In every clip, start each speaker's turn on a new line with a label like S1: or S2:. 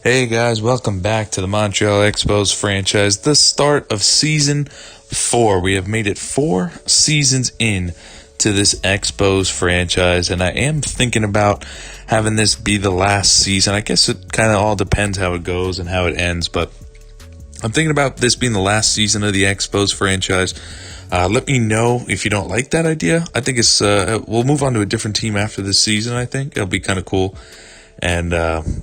S1: Hey guys, welcome back to the Montreal Expos franchise, the start of season 4. We have made it 4 seasons in to this Expos franchise, and I am thinking about having this be the last season. I guess it kind of all depends how it goes and how it ends, but I'm thinking about this being the last season of the Expos franchise. Let me know if you don't like that idea. I think it's we'll move on to a different team after this season. I think it'll be kind of cool. And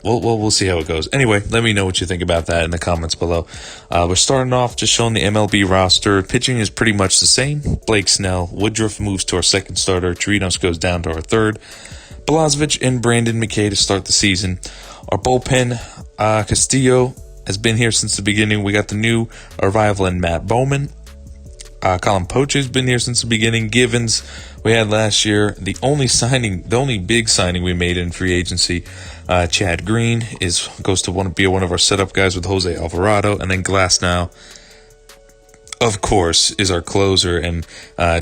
S1: we'll see how it goes. Anyway, let me know what you think about that in the comments below. We're starting off just showing the MLB roster. Pitching is pretty much the same. Blake Snell, Woodruff moves to our second starter. Chirinos goes down to our third. Balazovic and Brandon McKay to start the season. Our bullpen, Castillo has been here since the beginning. We got the new arrival in Matt Bowman. Colin Poche has been here since the beginning. Givens we had last year. The only big signing we made in free agency, Chad Greene goes to be one of our setup guys with Jose Alvarado, and then Glasnow, of course, is our closer. And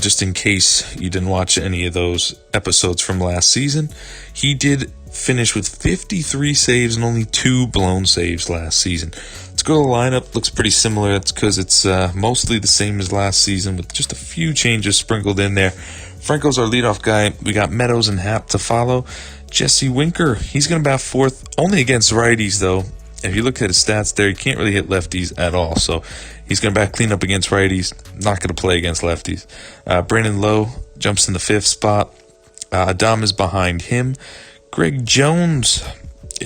S1: just in case you didn't watch any of those episodes from last season, he did finish with 53 saves and only 2 blown saves last season. Let's go to the lineup. Looks pretty similar. That's because it's mostly the same as last season with just a few changes sprinkled in there. Franco's our leadoff guy. We got Meadows and Happ to follow. Jesse Winker, he's going to bat fourth, only against righties though. If you look at his stats there, he can't really hit lefties at all. So he's going to bat cleanup against righties, not going to play against lefties. Brandon Lowe jumps in the 5th spot. Adam is behind him. Greg Jones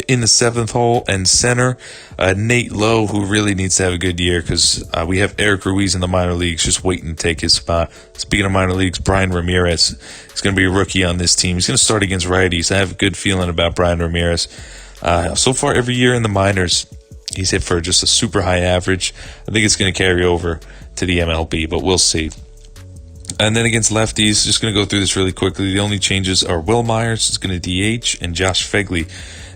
S1: in the 7th hole, and center Nate Lowe, who really needs to have a good year because we have Eric Ruiz in the minor leagues just waiting to take his spot. Speaking of minor leagues, Brian Ramirez is going to be a rookie on this team. He's going to start against righties. I have a good feeling about Brian Ramirez. So far every year in the minors, he's hit for just a super high average. I think it's going to carry over to the MLB, but we'll see. And then against lefties, just going to go through this really quickly. The only changes are Will Myers is going to DH, and Josh Fegley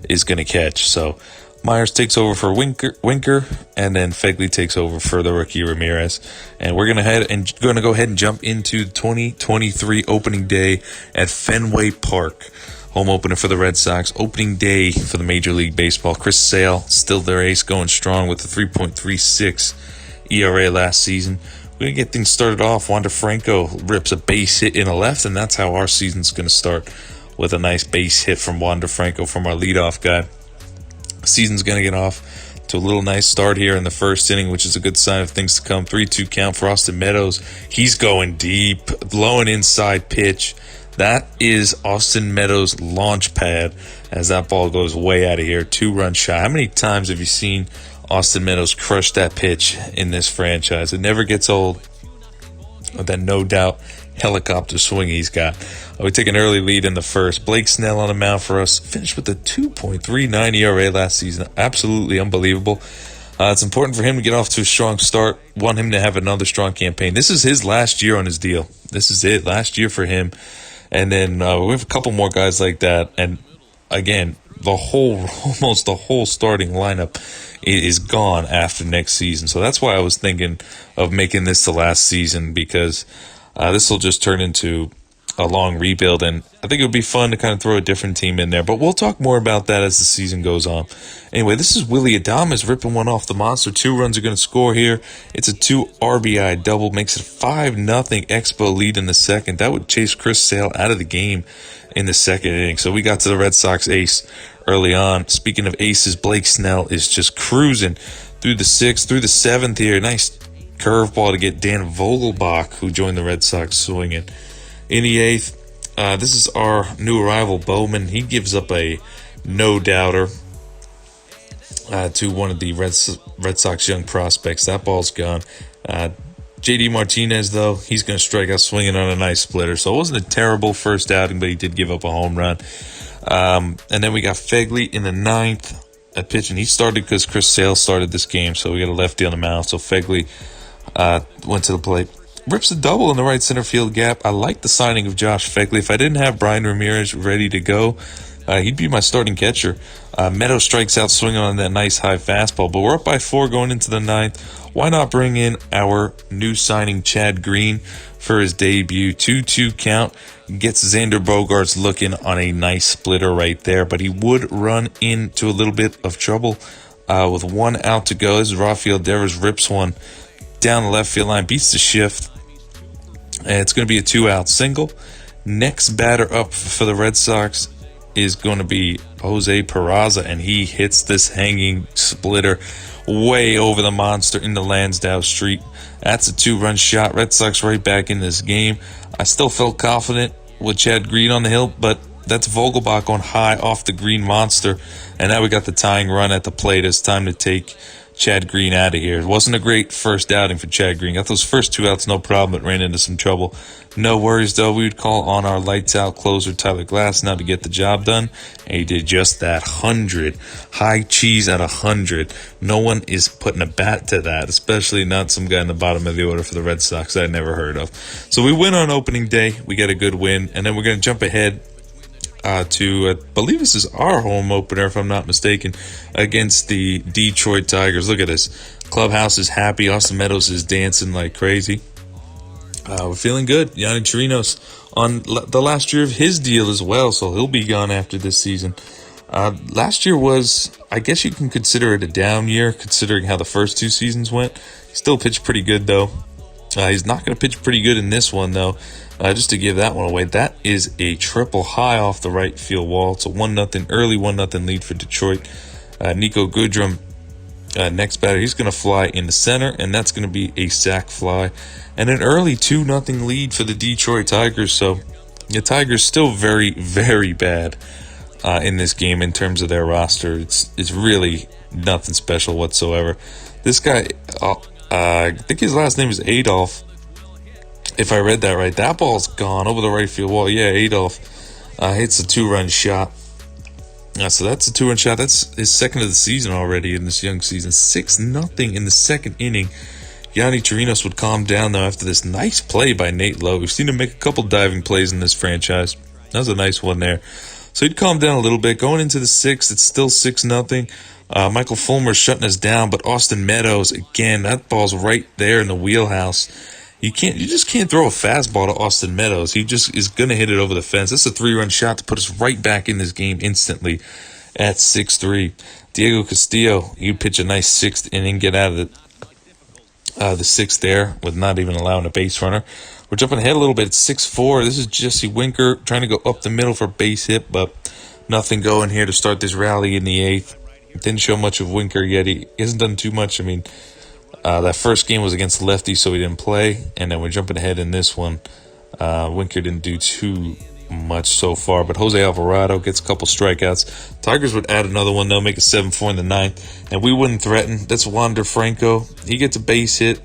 S1: is going to catch. So Myers takes over for Winker, and then Fegley takes over for the rookie Ramirez. And we're going to go ahead and jump into 2023 opening day at Fenway Park. Home opener for the Red Sox. Opening day for the Major League Baseball. Chris Sale, still their ace, going strong with the 3.36 ERA last season. We're going to get things started off. Wander Franco rips a base hit in a left, and that's how our season's going to start, with a nice base hit from Wander Franco from our leadoff guy. Season's going to get off to a little nice start here in the first inning, which is a good sign of things to come. 3-2 count for Austin Meadows. He's going deep, low and inside pitch. That is Austin Meadows' launch pad as that ball goes way out of here. 2-run shot. How many times have you seen Austin Meadows crush that pitch in this franchise? It never gets old. With that no doubt helicopter swing he's got. We take an early lead in the first. Blake Snell on the mound for us. Finished with a 2.39 ERA last season. Absolutely unbelievable. It's important for him to get off to a strong start. Want him to have another strong campaign. This is his last year on his deal. This is it. Last year for him. And then we have a couple more guys like that. And again, almost the whole starting lineup is gone after next season. So that's why I was thinking of making this the last season, because this will just turn into a long rebuild, and I think it would be fun to kind of throw a different team in there, but we'll talk more about that as the season goes on. Anyway, this is Willy Adames ripping one off the monster. 2 runs are going to score here. It's a 2 RBI double, makes it 5-0 Expo lead in the second. That would chase Chris Sale out of the game in the second inning. So we got to the Red Sox ace early on. Speaking of aces, Blake Snell is just cruising through the 6th, through the 7th here. Nice curveball to get Dan Vogelbach, who joined the Red Sox, swinging. In the 8th, this is our new arrival, Bowman. He gives up a no-doubter to one of the Red Sox young prospects. That ball's gone. J.D. Martinez, though, he's going to strike out swinging on a nice splitter. So it wasn't a terrible first outing, but he did give up a home run. And then we got Fegley in the 9th at pitching. He started because Chris Sale started this game, so we got a lefty on the mound. So Fegley went to the plate. Rips a double in the right center field gap. I like the signing of Josh Fegley. If I didn't have Brian Ramirez ready to go, he'd be my starting catcher. Meadows strikes out swinging on that nice high fastball, but we're up by 4 going into the 9th. Why not bring in our new signing, Chad Greene, for his debut? 2-2 count. Gets Xander Bogaerts looking on a nice splitter right there, but he would run into a little bit of trouble with 1 out to go. This is Rafael Devers, rips one down the left field line, beats the shift, and it's going to be a 2-out single. Next batter up for the Red Sox is going to be Jose Peraza, and he hits this hanging splitter way over the monster into Lansdowne Street. That's a 2-run shot. Red Sox right back in this game. I still felt confident with Chad Greene on the hill, but that's Vogelbach going high off the Greene monster, and now we got the tying run at the plate. It's time to take Chad Greene out of here. It wasn't a great first outing for Chad Greene. Got those first 2 outs, no problem, but ran into some trouble. No worries, though. We would call on our lights-out closer, Tyler Glass, now to get the job done, and he did just that. 100. High cheese at 100. No one is putting a bat to that, especially not some guy in the bottom of the order for the Red Sox that I never heard of. So we win on opening day. We get a good win, and then we're going to jump ahead to, I believe this is our home opener, if I'm not mistaken, against the Detroit Tigers. Look at this. Clubhouse is happy. Austin Meadows is dancing like crazy. We're feeling good. Yonny Chirinos on the last year of his deal as well, so he'll be gone after this season. Last year was, I guess you can consider it a down year, considering how the first 2 seasons went. He still pitched pretty good, though. He's not going to pitch pretty good in this one, though. Just to give that one away, that is a triple high off the right field wall. It's a 1-0 early 1-0 lead for Detroit. Nico Goodrum, next batter, he's going to fly in the center, and that's going to be a sac fly. And an early 2-0 lead for the Detroit Tigers. So the Tigers still very, very bad in this game in terms of their roster. It's really nothing special whatsoever. This guy, I think his last name is Adolf. If I read that right, that ball's gone over the right field wall. Yeah, Adolf hits a 2-run shot. So that's a 2-run shot. That's his second of the season already in this young season. 6-0 in the second inning. Yonny Chirinos would calm down, though, after this nice play by Nate Lowe. We've seen him make a couple diving plays in this franchise. That was a nice one there. So he'd calm down a little bit. Going into the 6th, it's still 6-0. Michael Fulmer's shutting us down, but Austin Meadows, again, that ball's right there in the wheelhouse. You just can't throw a fastball to Austin Meadows. He just is going to hit it over the fence. That's a 3-run shot to put us right back in this game instantly at 6-3. Diego Castillo, he'd pitch a nice 6th inning, get out of the 6th there with not even allowing a base runner. We're jumping ahead a little bit. It's 6-4. This is Jesse Winker trying to go up the middle for a base hit, but nothing going here to start this rally in the 8th. Didn't show much of Winker yet. He hasn't done too much. I mean, that first game was against lefty, so he didn't play. And then we're jumping ahead in this one. Winker didn't do too much so far, but Jose Alvarado gets a couple strikeouts. Tigers would add another one, though, make it 7-4 in the 9th, and we wouldn't threaten. That's Wander Franco. He gets a base hit.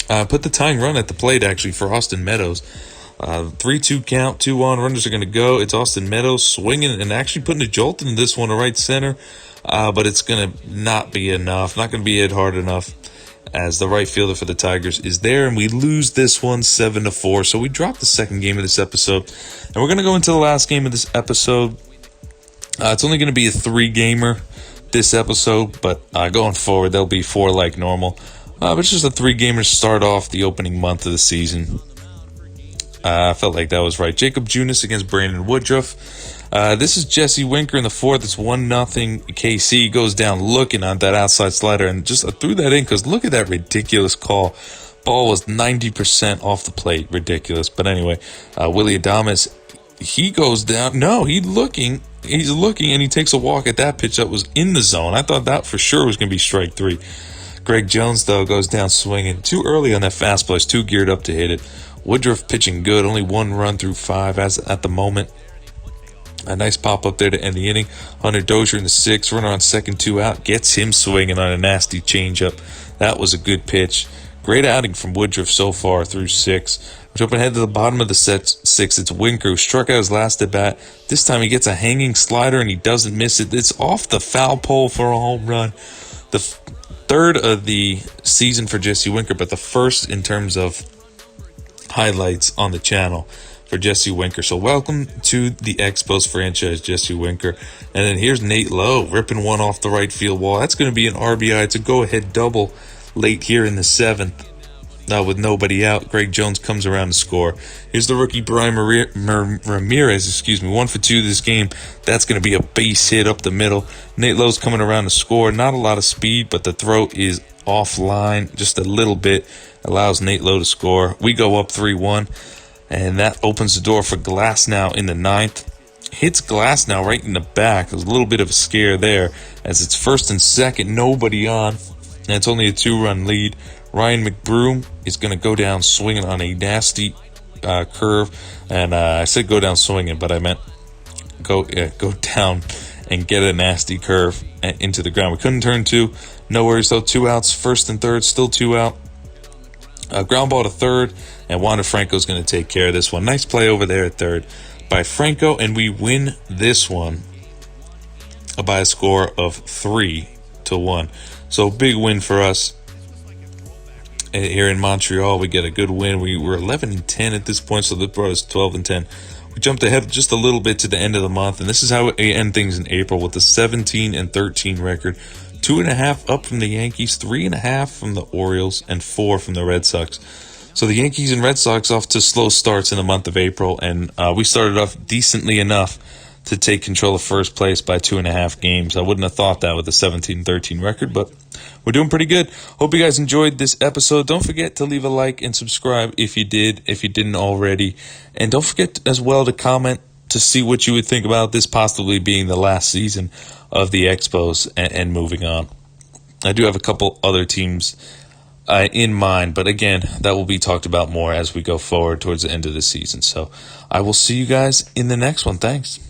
S1: Put the tying run at the plate, actually, for Austin Meadows. 3-2 count, 2 on, runners are going to go. It's Austin Meadows swinging and actually putting a jolt into this one to right center, but it's going to not be enough, not going to be hit hard enough, as the right fielder for the Tigers is there, and we lose this one 7-4. So we dropped the second game of this episode, and we're going to go into the last game of this episode. It's only going to be a 3-gamer this episode, but going forward, there'll be 4 like normal. But it's just a 3-gamer to start off the opening month of the season. I felt like that was right. Jacob Junis against Brandon Woodruff. This is Jesse Winker in the 4th. It's 1-0. KC goes down looking on that outside slider, and just threw that in because look at that ridiculous call. Ball was 90% off the plate. Ridiculous. But anyway, Willie Adames, he goes down. No, he's looking, and he takes a walk at that pitch that was in the zone. I thought that for sure was going to be strike 3. Greg Jones, though, goes down swinging. Too early on that fastball. He's too geared up to hit it. Woodruff pitching good. Only 1 run through 5 as at the moment. A nice pop up there to end the inning. Hunter Dozier in the 6th. Runner on second, 2 out. Gets him swinging on a nasty changeup. That was a good pitch. Great outing from Woodruff so far through 6. We're jumping ahead to the bottom of the 6. It's Winker who struck out his last at bat. This time he gets a hanging slider and he doesn't miss it. It's off the foul pole for a home run. The 3rd of the season for Jesse Winker, but the 1st in terms of highlights on the channel for Jesse Winker. So welcome to the Expos franchise, Jesse Winker. And then here's Nate Lowe ripping one off the right field wall. That's going to be an RBI. It's a go-ahead double late here in the 7th. with nobody out. Greg Jones comes around to score. Here's the rookie Brian Ramirez, 1 for 2 this game. That's going to be a base hit up the middle. Nate Lowe's coming around to score. Not a lot of speed, but the throw is offline just a little bit. Allows Nate Lowe to score. We go up 3-1, and that opens the door for Glasnow in the 9th. Hits Glasnow right in the back. There's a little bit of a scare there as it's 1st and 2nd, nobody on, and it's only a 2-run lead. Ryan McBroom is going to go down swinging on a nasty curve, and I said go down swinging, but I meant go down and get a nasty curve into the ground. We couldn't turn 2. No worries though. 2 outs, 1st and 3rd, still 2 out. Ground ball to 3rd, and Wander Franco's going to take care of this one. Nice play over there at 3rd by Franco, and we win this one by a score of 3-1. So big win for us here in Montreal. We get a good win. We were 11-10 at this point, so that brought us 12-10. We jumped ahead just a little bit to the end of the month, and this is how we end things in April with a 17-13 record. 2.5 up from the Yankees, 3.5 from the Orioles, and 4 from the Red Sox. So the Yankees and Red Sox off to slow starts in the month of April, and we started off decently enough to take control of first place by 2.5 games. I wouldn't have thought that with a 17-13 record, but we're doing pretty good. Hope you guys enjoyed this episode. Don't forget to leave a like and subscribe if you didn't already. And don't forget as well to comment to see what you would think about this possibly being the last season of the Expos and moving on. I do have a couple other teams in mind, but again, that will be talked about more as we go forward towards the end of the season. So I will see you guys in the next one. Thanks.